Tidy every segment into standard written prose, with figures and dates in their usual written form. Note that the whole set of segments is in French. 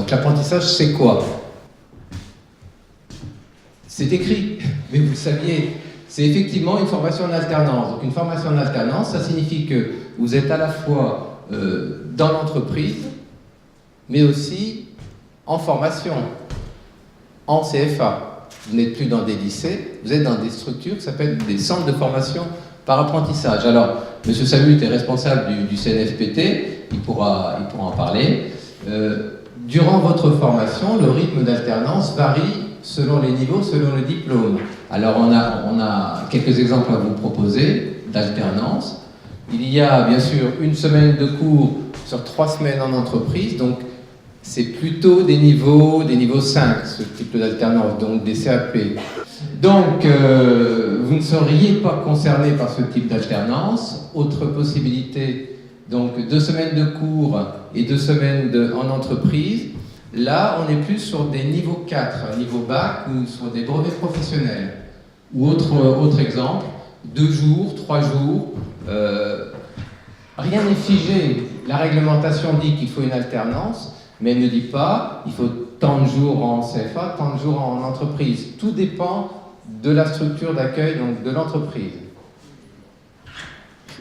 Donc l'apprentissage, c'est quoi? C'est écrit, mais vous le saviez. C'est effectivement une formation en alternance. Donc une formation en alternance, ça signifie que vous êtes à la fois dans l'entreprise, mais aussi en formation, en CFA. Vous n'êtes plus dans des lycées, vous êtes dans des structures qui s'appellent des centres de formation par apprentissage. Alors, M. Samut est responsable du CNFPT, il pourra en parler. Durant votre formation, le rythme d'alternance varie selon les niveaux, selon le diplôme. Alors, on a quelques exemples à vous proposer d'alternance. Il y a bien sûr une semaine de cours sur 3 semaines en entreprise, donc c'est plutôt des niveaux 5, ce type d'alternance, donc des CAP. Donc, vous ne seriez pas concerné par ce type d'alternance. Autre possibilité, donc 2 semaines de cours et 2 semaines en entreprise. Là, on est plus sur des niveaux 4, niveau bac ou sur des brevets professionnels. Ou autre exemple, 2 jours, 3 jours. Rien n'est figé. La réglementation dit qu'il faut une alternance, mais elle ne dit pas il faut tant de jours en CFA, tant de jours en entreprise. Tout dépend de la structure d'accueil, donc de l'entreprise.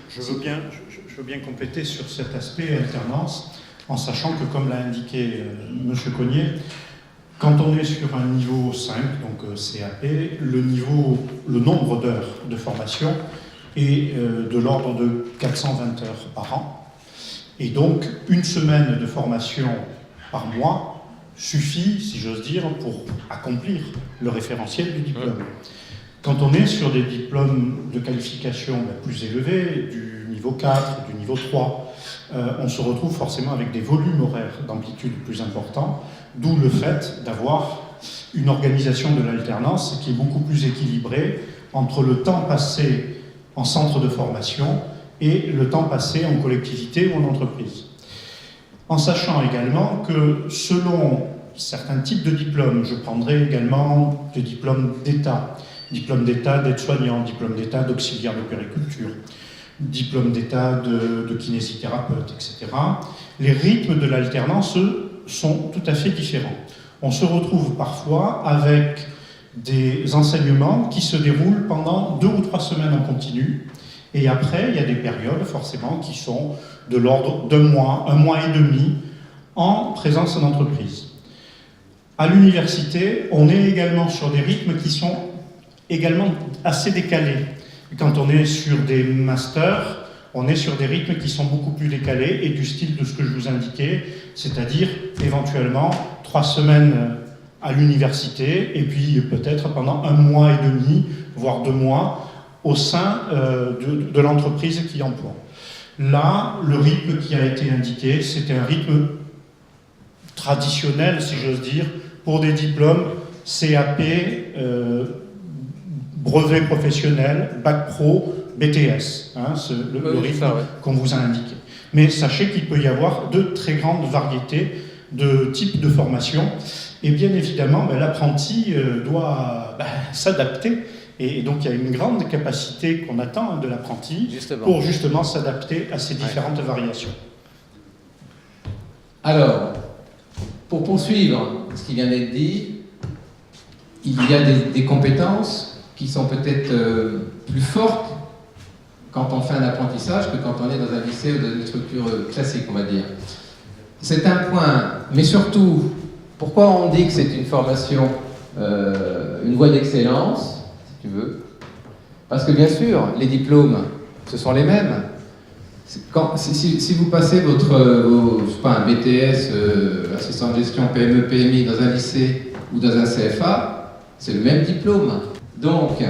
Je veux bien compléter sur cet aspect alternance, en sachant que, comme l'a indiqué M. Cognier, quand on est sur un niveau 5, donc CAP, le nombre d'heures de formation est de l'ordre de 420 heures par an. Et donc, une semaine de formation par mois suffit, si j'ose dire, pour accomplir le référentiel du diplôme. Quand on est sur des diplômes de qualification plus élevés, du niveau 4, du niveau 3, on se retrouve forcément avec des volumes horaires d'amplitude plus importants, d'où le fait d'avoir une organisation de l'alternance qui est beaucoup plus équilibrée entre le temps passé en centre de formation et le temps passé en collectivité ou en entreprise. En sachant également que selon certains types de diplômes, je prendrai également des diplômes d'État, diplôme d'État d'aide-soignant, diplôme d'État d'auxiliaire de puériculture, diplôme d'État de kinésithérapeute, etc. Les rythmes de l'alternance, eux, sont tout à fait différents. On se retrouve parfois avec des enseignements qui se déroulent pendant 2 ou 3 semaines en continu, et après, il y a des périodes, forcément, qui sont de l'ordre d'1 mois, 1 mois et demi, en présence en entreprise. À l'université, on est également sur des rythmes qui sont également assez décalés. Quand on est sur des masters, on est sur des rythmes qui sont beaucoup plus décalés et du style de ce que je vous indiquais, c'est-à-dire éventuellement 3 semaines à l'université et puis peut-être pendant 1 mois et demi, voire 2 mois, au sein de l'entreprise qui emploie. Là, le rythme qui a été indiqué, c'était un rythme traditionnel, si j'ose dire, pour des diplômes CAP, brevet professionnel, bac pro, BTS, hein, le rythme qu'on vous a indiqué. Mais sachez qu'il peut y avoir de très grandes variétés de types de formation, et bien évidemment, l'apprenti doit s'adapter. Et donc, il y a une grande capacité qu'on attend de l'apprenti pour justement s'adapter à ces différentes variations. Alors, pour poursuivre ce qui vient d'être dit, il y a des compétences qui sont peut-être plus fortes quand on fait un apprentissage que quand on est dans un lycée ou dans une structure classique, on va dire. C'est un point, mais surtout, pourquoi on dit que c'est une formation, une voie d'excellence, si tu veux. Parce que bien sûr, les diplômes, ce sont les mêmes. Si vous passez je sais pas, un BTS, assistant de gestion PME, PMI dans un lycée ou dans un CFA, c'est le même diplôme. Donc,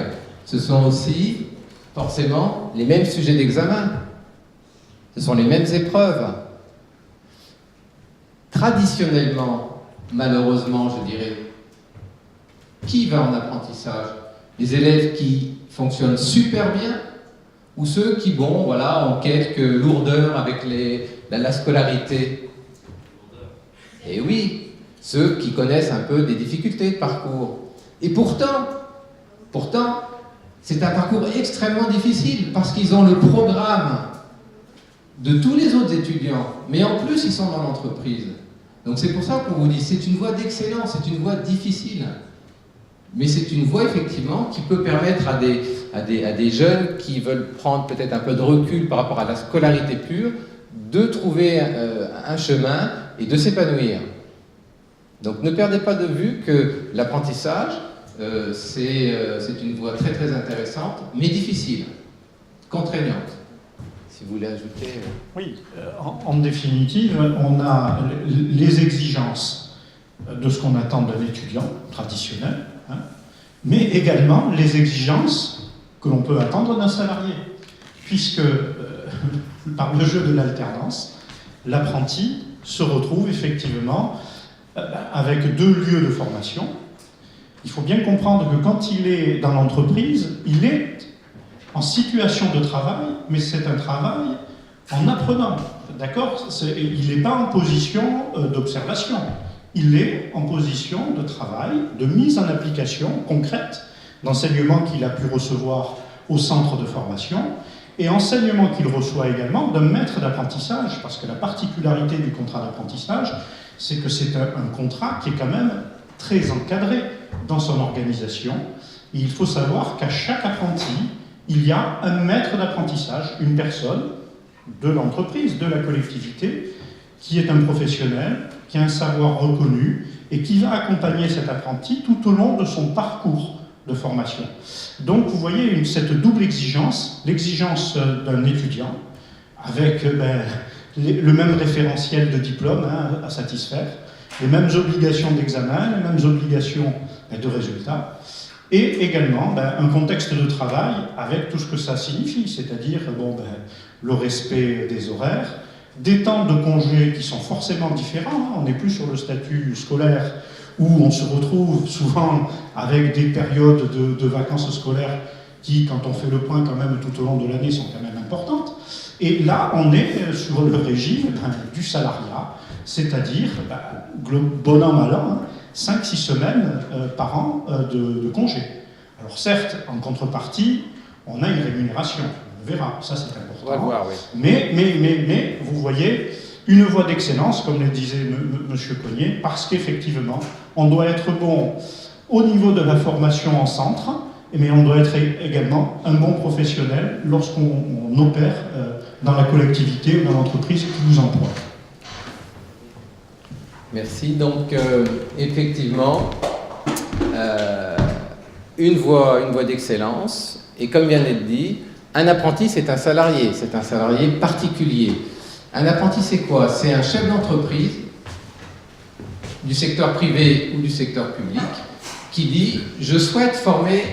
ce sont aussi forcément les mêmes sujets d'examen. Ce sont les mêmes épreuves. Traditionnellement, malheureusement, je dirais, qui va en apprentissage? Les élèves qui fonctionnent super bien ou ceux qui, ont quelques lourdeurs avec la scolarité? Et oui, ceux qui connaissent un peu des difficultés de parcours. Et pourtant, c'est un parcours extrêmement difficile parce qu'ils ont le programme de tous les autres étudiants, mais en plus, ils sont dans l'entreprise. Donc c'est pour ça qu'on vous dit, c'est une voie d'excellence, c'est une voie difficile. Mais c'est une voie effectivement qui peut permettre à des jeunes qui veulent prendre peut-être un peu de recul par rapport à la scolarité pure, de trouver un chemin et de s'épanouir. Donc ne perdez pas de vue que l'apprentissage, c'est une voie très très intéressante, mais difficile, contraignante. Si vous voulez ajouter... Oui, en définitive, on a les exigences de ce qu'on attend d'un étudiant traditionnel, hein, mais également les exigences que l'on peut attendre d'un salarié, puisque par le jeu de l'alternance, l'apprenti se retrouve effectivement avec 2 lieux de formation. Il faut bien comprendre que quand il est dans l'entreprise, il est en situation de travail, mais c'est un travail en apprenant, d'accord ? Il n'est pas en position d'observation, il est en position de travail, de mise en application concrète d'enseignement qu'il a pu recevoir au centre de formation, et enseignement qu'il reçoit également d'un maître d'apprentissage, parce que la particularité du contrat d'apprentissage, c'est que c'est un contrat qui est quand même très encadré dans son organisation. Et il faut savoir qu'à chaque apprenti, il y a un maître d'apprentissage, une personne de l'entreprise, de la collectivité, qui est un professionnel, qui a un savoir reconnu et qui va accompagner cet apprenti tout au long de son parcours de formation. Donc vous voyez cette double exigence, l'exigence d'un étudiant, avec le même référentiel de diplôme à satisfaire, les mêmes obligations d'examen, les mêmes obligations de résultats, et également un contexte de travail avec tout ce que ça signifie, c'est-à-dire le respect des horaires, des temps de congé qui sont forcément différents. On n'est plus sur le statut scolaire où on se retrouve souvent avec des périodes de vacances scolaires qui, quand on fait le point quand même tout au long de l'année, sont quand même importantes. Et là, on est sur le régime du salariat, c'est-à-dire, bon an, mal an, 5-6 semaines par an de congé. Alors certes, en contrepartie, on a une rémunération, on verra, ça c'est important. On va voir, oui. Mais vous voyez, une voie d'excellence, comme le disait M. Cognier, parce qu'effectivement, on doit être bon au niveau de la formation en centre, mais on doit être également un bon professionnel lorsqu'on opère dans la collectivité ou dans l'entreprise qui nous emploie. Merci. Donc, effectivement, une voie d'excellence. Et comme vient d'être dit, un apprenti, c'est un salarié particulier. Un apprenti, c'est quoi? C'est un chef d'entreprise du secteur privé ou du secteur public qui dit « Je souhaite former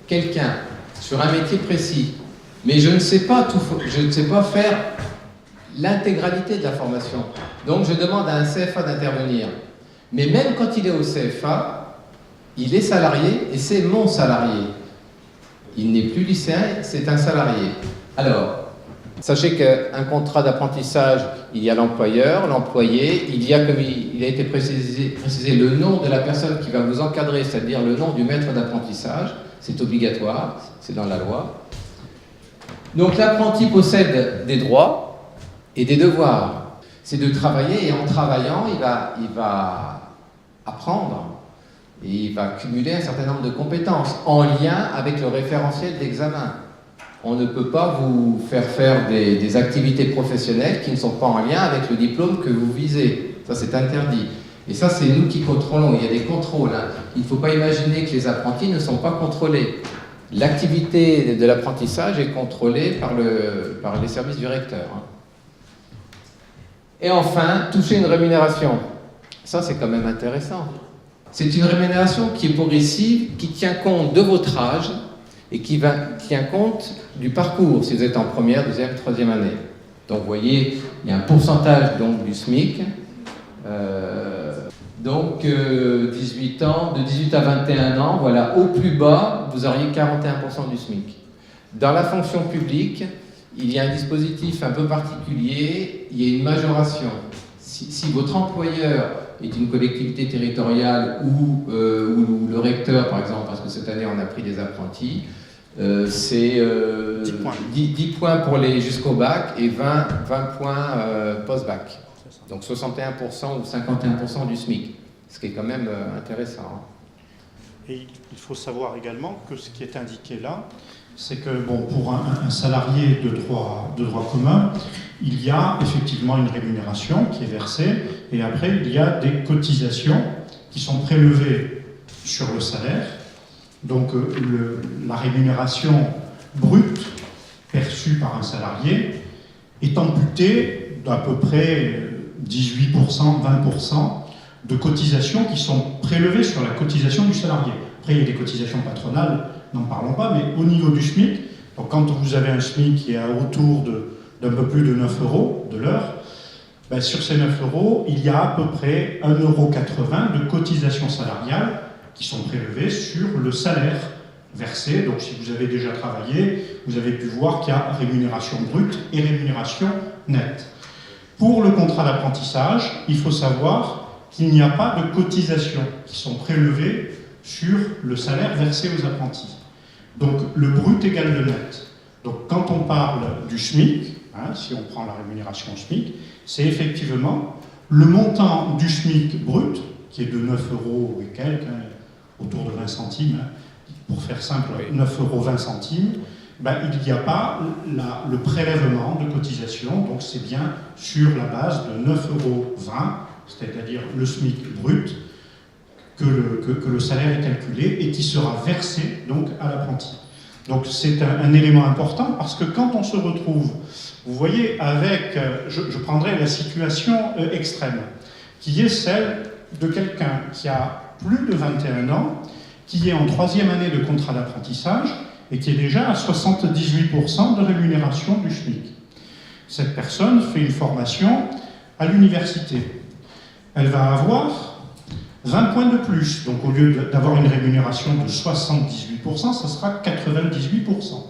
quelqu'un sur un métier précis, mais je ne sais pas faire l'intégralité de la formation. Donc je demande à un CFA d'intervenir. Mais même quand il est au CFA, il est salarié et c'est mon salarié. Il n'est plus lycéen, c'est un salarié. Alors, sachez qu'un contrat d'apprentissage, il y a l'employeur, l'employé, il y a, comme il a été précisé, le nom de la personne qui va vous encadrer, c'est-à-dire le nom du maître d'apprentissage. C'est obligatoire, c'est dans la loi. Donc l'apprenti possède des droits et des devoirs. C'est de travailler et en travaillant, il va apprendre et il va cumuler un certain nombre de compétences en lien avec le référentiel d'examen. On ne peut pas vous faire des activités professionnelles qui ne sont pas en lien avec le diplôme que vous visez. Ça, c'est interdit. Et ça, c'est nous qui contrôlons. Il y a des contrôles. Il ne faut pas imaginer que les apprentis ne sont pas contrôlés. L'activité de l'apprentissage est contrôlée par les services du recteur. Et enfin, toucher une rémunération. Ça, c'est quand même intéressant. C'est une rémunération qui est progressive, qui tient compte de votre âge et qui tient compte du parcours, si vous êtes en première, deuxième, troisième année. Donc, vous voyez, il y a un pourcentage donc, du SMIC. Donc, 18 ans, de 18 à 21 ans, voilà, au plus bas, vous auriez 41% du SMIC. Dans la fonction publique, il y a un dispositif un peu particulier, il y a une majoration. Si votre employeur est une collectivité territoriale ou le recteur, par exemple, parce que cette année on a pris des apprentis, c'est 10 points pour les jusqu'au bac et 20 points post-bac. Donc 61% ou 51% du SMIC, ce qui est quand même intéressant. Hein. Et il faut savoir également que ce qui est indiqué là, c'est que bon, pour un salarié de droit commun, il y a effectivement une rémunération qui est versée, et après il y a des cotisations qui sont prélevées sur le salaire. Donc la rémunération brute perçue par un salarié est amputée d'à peu près 18%, 20% de cotisations qui sont prélevées sur la cotisation du salarié. Après, il y a des cotisations patronales, n'en parlons pas, mais au niveau du SMIC, donc quand vous avez un SMIC qui est à autour d'un peu plus de 9 euros de l'heure, ben sur ces 9 euros, il y a à peu près 1,80 € de cotisations salariales qui sont prélevées sur le salaire versé. Donc si vous avez déjà travaillé, vous avez pu voir qu'il y a rémunération brute et rémunération nette. Pour le contrat d'apprentissage, il faut savoir qu'il n'y a pas de cotisations qui sont prélevées sur le salaire versé aux apprentis. Donc le brut égale le net. Donc quand on parle du SMIC, hein, si on prend la rémunération au SMIC, c'est effectivement le montant du SMIC brut, qui est de 9 € et quelques, hein, autour de 20 centimes, hein, pour faire simple, 9,20 €, ben, il n'y a pas le prélèvement de cotisation, donc c'est bien sur la base de 9,20 €, c'est-à-dire le SMIC brut, que le salaire est calculé et qui sera versé donc à l'apprenti. Donc c'est un élément important parce que quand on se retrouve, vous voyez, avec, je prendrai la situation extrême, qui est celle de quelqu'un qui a plus de 21 ans, qui est en 3e année de contrat d'apprentissage et qui est déjà à 78% de rémunération du SMIC. Cette personne fait une formation à l'université. Elle va avoir 20 points de plus. Donc au lieu d'avoir une rémunération de 78%, ça sera 98%.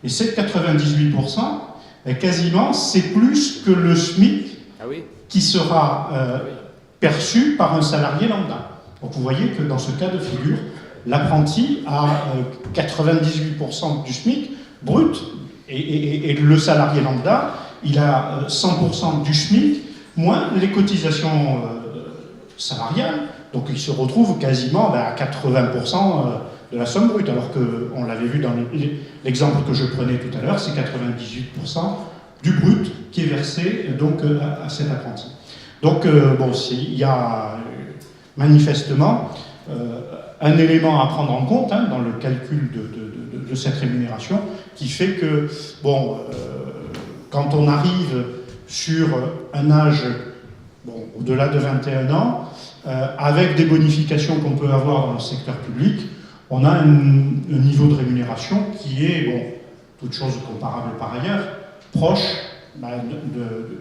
Et cette 98%, quasiment, c'est plus que le SMIC qui sera perçu par un salarié lambda. Donc vous voyez que dans ce cas de figure, l'apprenti a 98% du SMIC brut et le salarié lambda, il a 100% du SMIC moins les cotisations salariales. Donc il se retrouve quasiment à 80% de la somme brute, alors qu'on l'avait vu dans l'exemple que je prenais tout à l'heure, c'est 98% du brut qui est versé donc à cet apprenti. Donc bon, il y a manifestement un élément à prendre en compte hein, dans le calcul de cette rémunération qui fait que, bon, quand on arrive sur un âge bon, au-delà de 21 ans, avec des bonifications qu'on peut avoir dans le secteur public, on a un niveau de rémunération qui est, bon, toute chose comparable par ailleurs, proche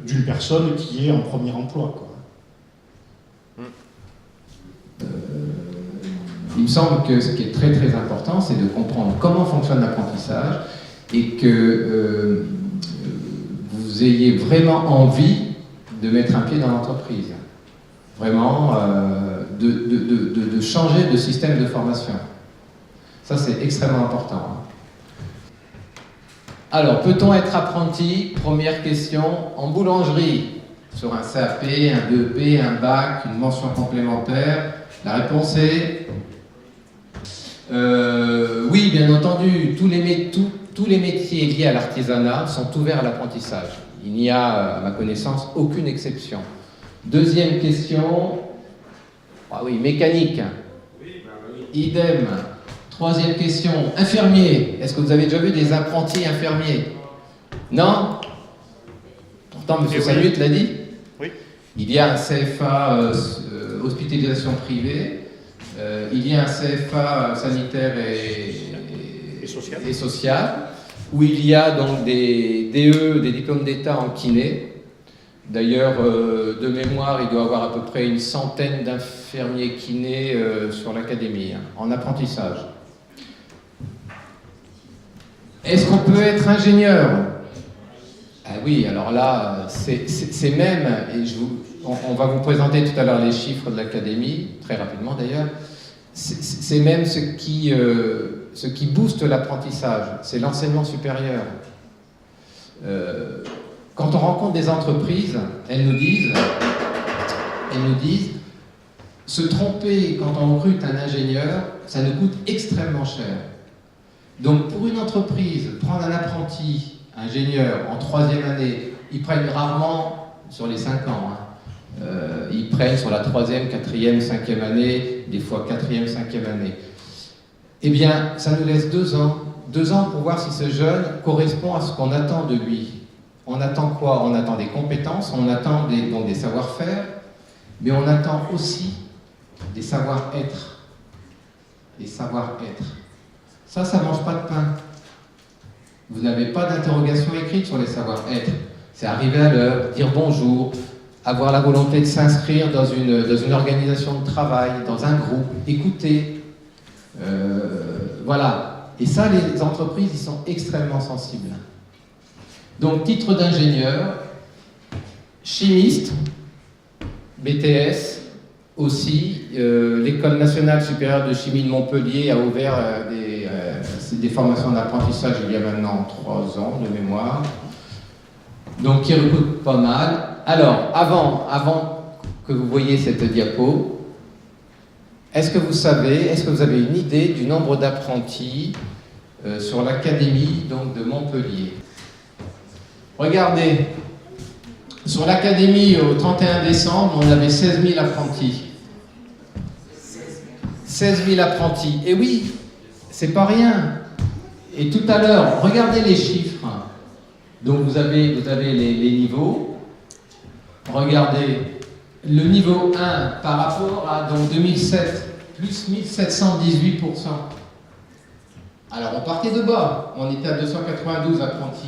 d'une personne qui est en premier emploi, quoi. Il me semble que ce qui est très très important, c'est de comprendre comment fonctionne l'apprentissage et que vous ayez vraiment envie de mettre un pied dans l'entreprise. Vraiment, de changer de système de formation. Ça, c'est extrêmement important. Alors, peut-on être apprenti? Première question. En boulangerie, sur un CAP, un DEP, un bac, une mention complémentaire, la réponse est oui, bien entendu. Tous les métiers liés à l'artisanat sont ouverts à l'apprentissage. Il n'y a, à ma connaissance, aucune exception. Deuxième question. Ah oui, mécanique. Idem. Troisième question. Infirmier. Est-ce que vous avez déjà vu des apprentis infirmiers? Non? Pourtant, M. Salut l'a dit. Oui. Il y a un CFA hospitalisation privée. Il y a un CFA sanitaire et social, où il y a donc des DE, des diplômes d'État en kiné. D'ailleurs, de mémoire, il doit y avoir à peu près une centaine d'infirmiers kinés sur l'académie, hein, en apprentissage. Est-ce qu'on peut être ingénieur? Ah oui, alors là, c'est même, et on va vous présenter tout à l'heure les chiffres de l'académie, très rapidement d'ailleurs, c'est même ce qui booste l'apprentissage, c'est l'enseignement supérieur. quand on rencontre des entreprises, elles nous disent, se tromper quand on recrute un ingénieur, ça nous coûte extrêmement cher. Donc pour une entreprise, prendre un apprenti ingénieur en 3e année, ils prennent rarement sur les 5 ans. Ils prennent sur la 3e, 4e, 5e année, des fois 4e, 5e année. Eh bien, ça nous laisse 2 ans. 2 ans pour voir si ce jeune correspond à ce qu'on attend de lui. On attend quoi? On attend des compétences, on attend donc des savoir-faire, mais on attend aussi des savoir-être. Des savoir-être. Ça ne mange pas de pain. Vous n'avez pas d'interrogation écrite sur les savoir-être. C'est arriver à l'heure, dire bonjour, avoir la volonté de s'inscrire dans une organisation de travail, dans un groupe, écouter. Voilà. Et ça, les entreprises, ils sont extrêmement sensibles. Donc, titre d'ingénieur, chimiste, BTS, aussi. L'École nationale supérieure de chimie de Montpellier a ouvert des formations d'apprentissage il y a maintenant 3 ans de mémoire. Donc, qui recrutent pas mal. Alors, avant que vous voyez cette diapo, est-ce que vous avez une idée du nombre d'apprentis sur l'académie donc, de Montpellier? Regardez, sur l'académie au 31 décembre, on avait 16 000 apprentis. 16 000 apprentis. Et oui, c'est pas rien. Et tout à l'heure, regardez les chiffres. Donc vous avez les niveaux. Regardez le niveau 1 par rapport à donc 2007, plus 1718%. Alors on partait de bas, on était à 292 apprentis.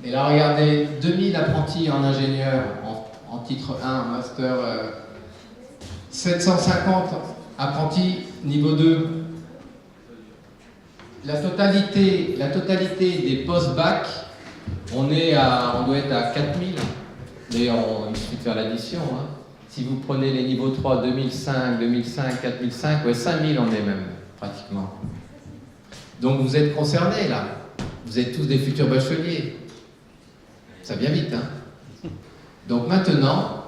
Et là regardez, 2000 apprentis en ingénieur, en titre 1, en master, 750 apprentis niveau 2. La totalité des post-bac, on doit être à 4000. D'ailleurs, il suffit de faire l'addition. Si vous prenez les niveaux 3, 2005, 4005, ouais, 5000 on est même, pratiquement. Donc vous êtes concernés là. Vous êtes tous des futurs bacheliers. Ça vient vite, hein. Donc maintenant,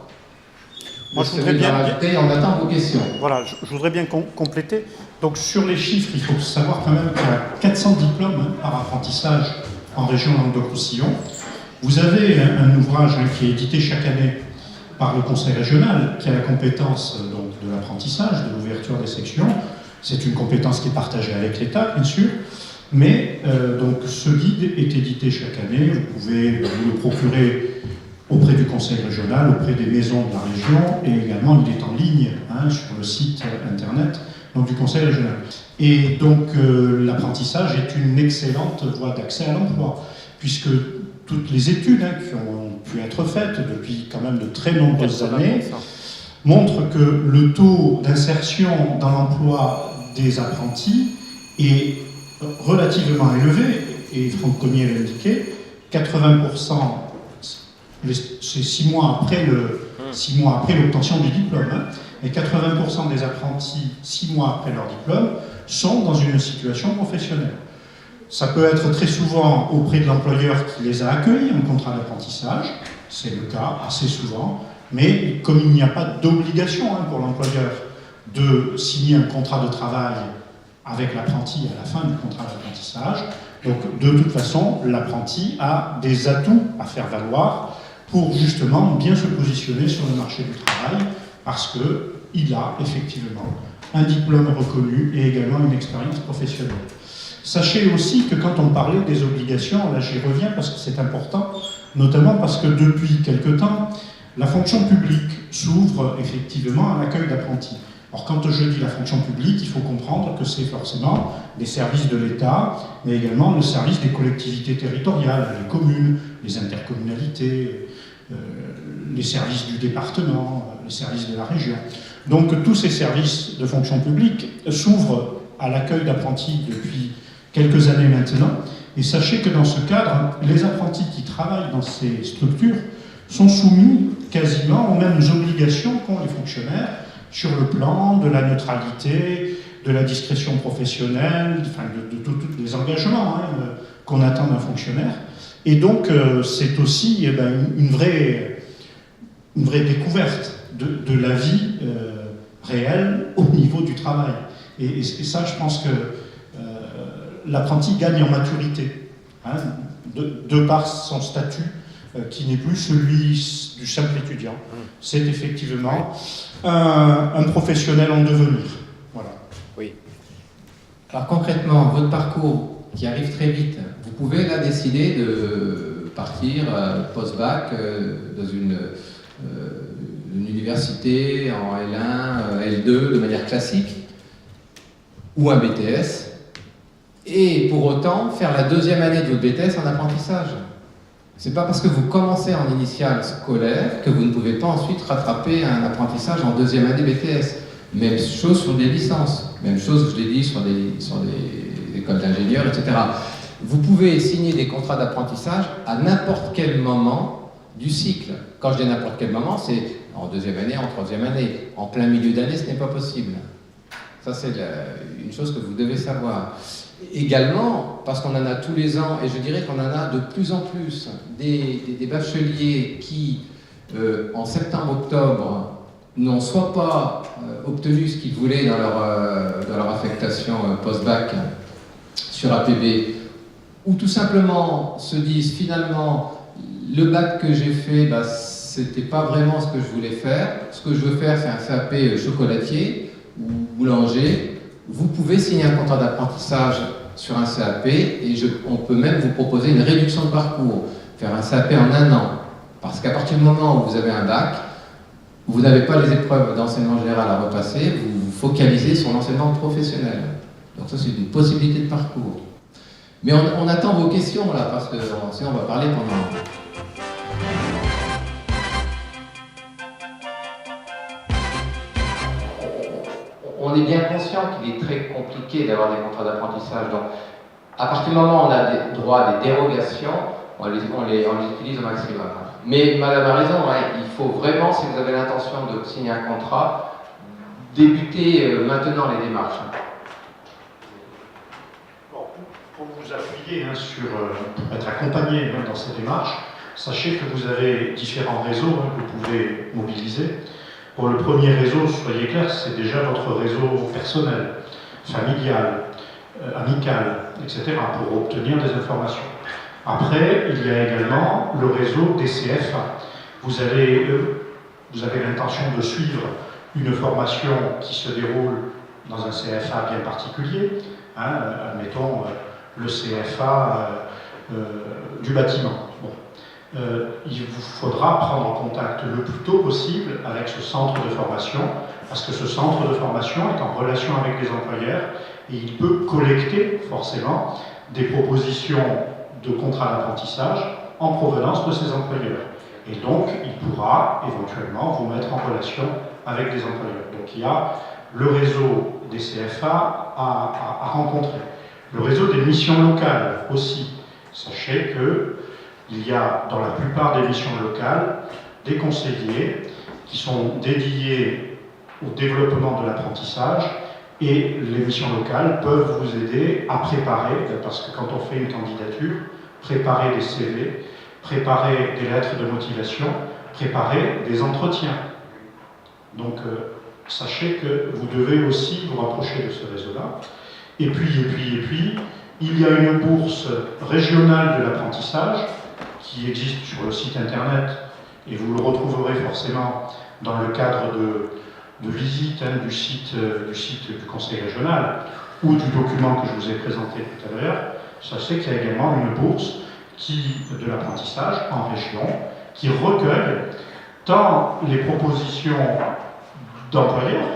moi, je voudrais bien rajouter, on attend vos questions. Voilà, je voudrais bien compléter. Donc sur les chiffres, il faut savoir quand même qu'il y a 400 diplômes par apprentissage en région Languedoc-Roussillon. Vous avez un ouvrage qui est édité chaque année par le conseil régional, qui a la compétence donc, de l'apprentissage, de l'ouverture des sections. C'est une compétence qui est partagée avec l'État, bien sûr. Mais donc ce guide est édité chaque année. Vous pouvez vous le procurer auprès du conseil régional, auprès des maisons de la région, et également il est en ligne sur le site internet donc, du conseil régional. Et donc l'apprentissage est une excellente voie d'accès à l'emploi, puisque toutes les études qui ont pu être faites depuis quand même de très nombreuses années montrent que le taux d'insertion dans l'emploi des apprentis est relativement élevé, et Franck Cognier l'a indiqué, 80%, c'est 6 mois après l'obtention du diplôme, et 80% des apprentis, 6 mois après leur diplôme, sont dans une situation professionnelle. Ça peut être très souvent auprès de l'employeur qui les a accueillis en contrat d'apprentissage, c'est le cas assez souvent, mais comme il n'y a pas d'obligation pour l'employeur de signer un contrat de travail avec l'apprenti à la fin du contrat d'apprentissage, donc de toute façon, l'apprenti a des atouts à faire valoir pour justement bien se positionner sur le marché du travail, parce qu'il a effectivement un diplôme reconnu et également une expérience professionnelle. Sachez aussi que quand on parlait des obligations, là j'y reviens parce que c'est important, notamment parce que depuis quelque temps, la fonction publique s'ouvre effectivement à l'accueil d'apprentis. Alors quand je dis la fonction publique, il faut comprendre que c'est forcément les services de l'État, mais également le service des collectivités territoriales, les communes, les intercommunalités, les services du département, les services de la région. Donc tous ces services de fonction publique s'ouvrent à l'accueil d'apprentis depuis quelques années maintenant, et sachez que dans ce cadre, les apprentis qui travaillent dans ces structures sont soumis quasiment aux mêmes obligations qu'ont les fonctionnaires sur le plan de la neutralité, de la discrétion professionnelle, enfin, de tous les engagements qu'on attend d'un fonctionnaire. Et donc, c'est aussi une vraie découverte de la vie réelle au niveau du travail. Et ça, je pense que l'apprenti gagne en maturité, de par son statut, qui n'est plus celui du simple étudiant. C'est effectivement un professionnel en devenir. Voilà. Oui. Alors concrètement, votre parcours qui arrive très vite, vous pouvez là décider de partir post-bac dans une université en L1, L2 de manière classique, ou un BTS, et pour autant faire la deuxième année de votre BTS en apprentissage. C'est pas parce que vous commencez en initiale scolaire que vous ne pouvez pas ensuite rattraper un apprentissage en deuxième année BTS. Même chose sur des licences, même chose, je l'ai dit, sur des écoles d'ingénieurs, etc. Vous pouvez signer des contrats d'apprentissage à n'importe quel moment du cycle. Quand je dis n'importe quel moment, c'est en deuxième année, en troisième année. En plein milieu d'année, ce n'est pas possible. Ça, c'est une chose que vous devez savoir. Également, parce qu'on en a tous les ans, et je dirais qu'on en a de plus en plus, des bacheliers qui, en septembre-octobre, n'ont soit pas obtenu ce qu'ils voulaient dans leur affectation post-bac sur APB, ou tout simplement se disent finalement, le bac que j'ai fait, c'était pas vraiment ce que je voulais faire. Ce que je veux faire, c'est un CAP chocolatier ou boulanger. Vous pouvez signer un contrat d'apprentissage sur un CAP et on peut même vous proposer une réduction de parcours, faire un CAP en 1 an. Parce qu'à partir du moment où vous avez un bac, vous n'avez pas les épreuves d'enseignement général à repasser, vous vous focalisez sur l'enseignement professionnel. Donc ça, c'est une possibilité de parcours. Mais on attend vos questions là, parce que sinon on va parler pendant... On est bien conscient qu'il est très compliqué d'avoir des contrats d'apprentissage. Donc, à partir du moment où on a droit à des dérogations, on les utilise au maximum. Mais Madame a raison, il faut vraiment, si vous avez l'intention de signer un contrat, débuter maintenant les démarches. Bon, pour vous appuyer pour être accompagné dans ces démarches, sachez que vous avez différents réseaux que vous pouvez mobiliser. Pour le premier réseau, soyez clairs, c'est déjà votre réseau personnel, familial, amical, etc., pour obtenir des informations. Après, il y a également le réseau des CFA. Vous avez l'intention de suivre une formation qui se déroule dans un CFA bien particulier, admettons le CFA du bâtiment. Bon. Il vous faudra prendre contact le plus tôt possible avec ce centre de formation, parce que ce centre de formation est en relation avec les employeurs et il peut collecter forcément des propositions de contrats d'apprentissage en provenance de ces employeurs. Et donc, il pourra éventuellement vous mettre en relation avec des employeurs. Donc, il y a le réseau des CFA à rencontrer. Le réseau des missions locales aussi. Sachez que il y a dans la plupart des missions locales des conseillers qui sont dédiés au développement de l'apprentissage et les missions locales peuvent vous aider à préparer, parce que quand on fait une candidature, préparer des CV, préparer des lettres de motivation, préparer des entretiens. Donc sachez que vous devez aussi vous rapprocher de ce réseau-là. Et puis, il y a une bourse régionale de l'apprentissage qui existe sur le site internet et vous le retrouverez forcément dans le cadre de visite du site du conseil régional ou du document que je vous ai présenté tout à l'heure. Sachez qu'il y a également une bourse de l'apprentissage en région qui recueille tant les propositions d'employeurs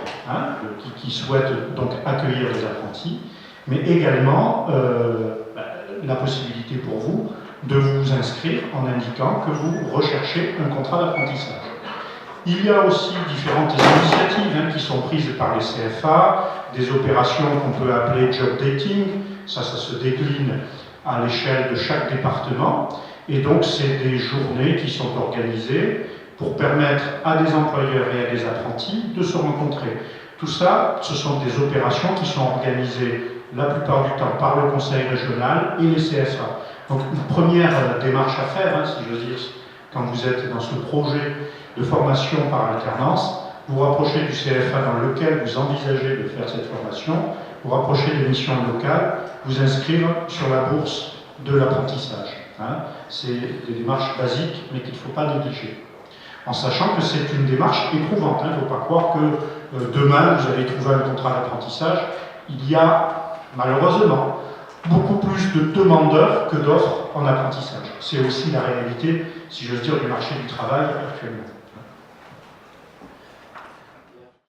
qui souhaitent donc accueillir des apprentis, mais également la possibilité pour vous de vous inscrire en indiquant que vous recherchez un contrat d'apprentissage. Il y a aussi différentes initiatives qui sont prises par les CFA, des opérations qu'on peut appeler job dating, ça se décline à l'échelle de chaque département, et donc c'est des journées qui sont organisées pour permettre à des employeurs et à des apprentis de se rencontrer. Tout ça, ce sont des opérations qui sont organisées la plupart du temps par le conseil régional et les CFA. Donc une première démarche à faire, hein, si j'ose dire, quand vous êtes dans ce projet de formation par alternance, vous rapprochez du CFA dans lequel vous envisagez de faire cette formation, vous rapprochez des missions locales, vous inscrire sur la bourse de l'apprentissage. Hein. C'est des démarches basiques, mais qu'il ne faut pas négliger. En sachant que c'est une démarche éprouvante. Il ne faut pas croire que demain, vous allez trouver un contrat d'apprentissage. Il y a, malheureusement, beaucoup plus de demandeurs que d'offres en apprentissage. C'est aussi la réalité, si j'ose dire, du marché du travail actuellement.